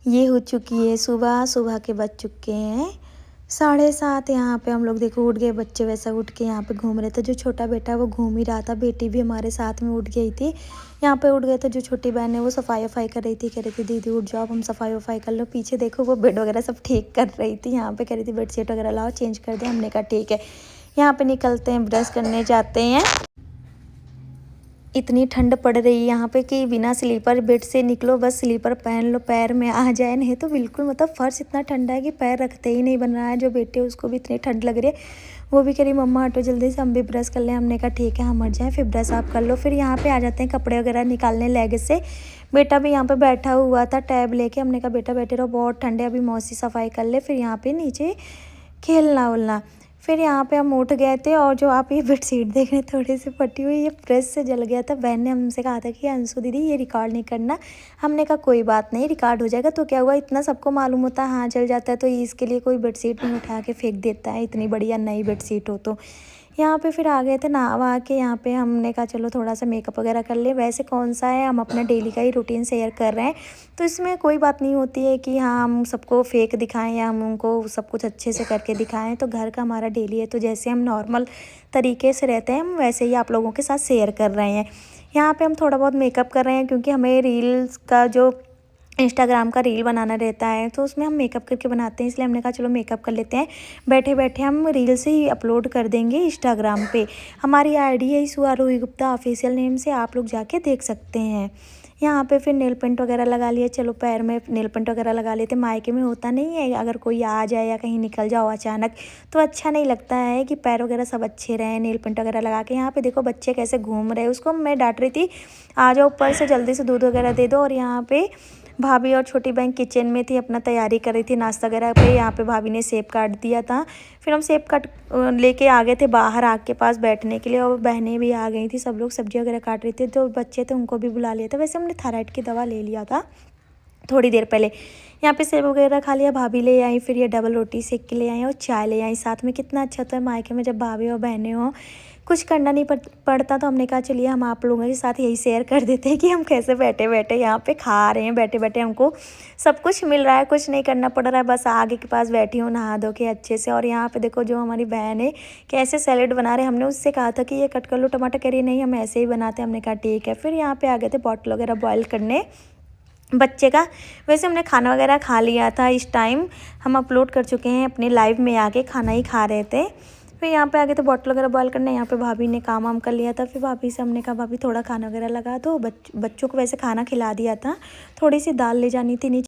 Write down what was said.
ये हो चुकी है सुबह। सुबह के बज चुके हैं 7:30। यहाँ पे हम लोग देखो उठ गए, बच्चे वैसा उठ के यहाँ पे घूम रहे थे। जो छोटा बेटा है वो घूम ही रहा था, बेटी भी हमारे साथ में उठ गई थी। यहाँ पे उठ गए थे। जो छोटी बहन है वो सफाई वफाई कर रही थी, कह रही थी दीदी उठ जाओ, अब हम सफाई वफाई कर लो। पीछे देखो वो बेड वगैरह सब ठीक कर रही थी। यहाँ पे कह रही थी बेडशीट वगैरह लाओ चेंज कर दे। हमने कहा ठीक है। यहाँ पे निकलते हैं, ब्रश करने जाते हैं। इतनी ठंड पड़ रही है यहाँ पे कि बिना स्लीपर बेड से निकलो, बस स्लीपर पहन लो, पैर में आ जाए, नहीं तो बिल्कुल मतलब फर्श इतना ठंडा है कि पैर रखते ही नहीं बन रहा है। जो बेटे उसको भी इतनी ठंड लग रही है, वो भी कह रही मम्मा हटो जल्दी से, हम भी ब्रश कर लें। हमने कहा ठीक है हम हट जाएँ, फिर ब्रश आप कर लो। फिर यहाँ पे आ जाते हैं कपड़े वगैरह निकालने लेग से। बेटा भी यहाँ पे बैठा हुआ था टैब लेके। हमने कहा बेटा बैठे रहो, बहुत ठंड है, अभी मौसी सफाई कर ले, फिर यहाँ पे नीचे खेलना उलना। फिर यहाँ पे हम उठ गए थे और जो आप ये बेडशीट देख रहे हैं थोड़ी सी फटी हुई, ये प्रेस से जल गया था। बहन ने हमसे कहा था कि अंशु दीदी ये रिकॉर्ड नहीं करना। हमने कहा कोई बात नहीं, रिकॉर्ड हो जाएगा। तो क्या हुआ, इतना सबको मालूम होता है हाँ जल जाता है, तो इसके लिए कोई बेडशीट नहीं उठा के फेंक देता है, इतनी बढ़िया नई बेडशीट हो तो। यहाँ पे फिर आ गए थे नहा वहा के। यहाँ पे हमने कहा चलो थोड़ा सा मेकअप वगैरह कर ले। वैसे कौन सा है, हम अपना डेली का ही रूटीन शेयर कर रहे हैं, तो इसमें कोई बात नहीं होती है कि हाँ हम सबको फेक दिखाएं या हम उनको सब कुछ अच्छे से करके दिखाएं। तो घर का हमारा डेली है, तो जैसे हम नॉर्मल तरीके से रहते हैं हम वैसे ही आप लोगों के साथ शेयर कर रहे हैं। यहाँ पे हम थोड़ा बहुत मेकअप कर रहे हैं क्योंकि हमें रील्स का जो इंस्टाग्राम का रील बनाना रहता है, तो उसमें हम मेकअप करके बनाते हैं, इसलिए हमने कहा चलो मेकअप कर लेते हैं। बैठे बैठे हम रील से ही अपलोड कर देंगे इंस्टाग्राम पे। हमारी आईडी है ईशू आरोही गुप्ता ऑफिशियल नेम से, आप लोग जाके देख सकते हैं। यहाँ पे फिर नेल पेंट वगैरह लगा लिए। चलो पैर में नेल पेंट वगैरह लगा लेते। मायके में होता नहीं है, अगर कोई आ जाए या कहीं निकल जाओ अचानक तो अच्छा नहीं लगता है कि पैर वगैरह सब अच्छे रहें नेल पेंट वगैरह लगा के। यहाँ पे देखो बच्चे कैसे घूम रहे हैं, उसको मैं डांट रही थी आ जाओ ऊपर से जल्दी से दूध वगैरह दे दो। और यहाँ पे भाभी और छोटी बहन किचन में थी, अपना तैयारी कर रही थी नाश्ता वगैरह पे। यहाँ पे भाभी ने सेब काट दिया था, फिर हम सेब काट लेके आ गए थे बाहर आग के पास बैठने के लिए। और बहनें भी आ गई थी, सब लोग सब्जी वगैरह काट रही थी। जो बच्चे थे उनको भी बुला लिया था। वैसे हमने थायराइड की दवा ले लिया था थोड़ी देर पहले। यहाँ पे सेब वगैरह खा लिया, भाभी ले आई, फिर ये डबल रोटी सेक के ले आई और चाय ले आई साथ में। कितना अच्छा होता है मायके में जब भाभी और बहनें हो, कुछ करना नहीं पड़ता। तो हमने कहा चलिए हम आप लोगों के साथ यही शेयर कर देते हैं कि हम कैसे बैठे बैठे यहाँ पे खा रहे हैं। बैठे बैठे हमको सब कुछ मिल रहा है, कुछ नहीं करना पड़ रहा है, बस आगे के पास बैठी हूँ नहा धो के अच्छे से। और यहाँ पे देखो जो हमारी बहन है कैसे सैलेड बना रहे हैं। हमने उससे कहा था कि ये कट कर लो टमाटर, कह रही नहीं हम ऐसे ही बनाते हैं। हमने कहा ठीक है। फिर यहाँ पे आ गए थे बॉटल वगैरह बॉयल करने बच्चे का। वैसे हमने खाना वगैरह खा लिया था। इस टाइम हम अपलोड कर चुके हैं अपने लाइव में, आके खाना ही खा रहे थे। फिर यहाँ पे आगे तो बॉटल वगैरह बॉयल करने। यहाँ पे भाभी ने काम वाम कर लिया था। फिर भाभी से हमने कहा भाभी थोड़ा खाना वगैरह लगा दो। बच्चों को वैसे खाना खिला दिया था, थोड़ी सी दाल ले जानी थी नीचे।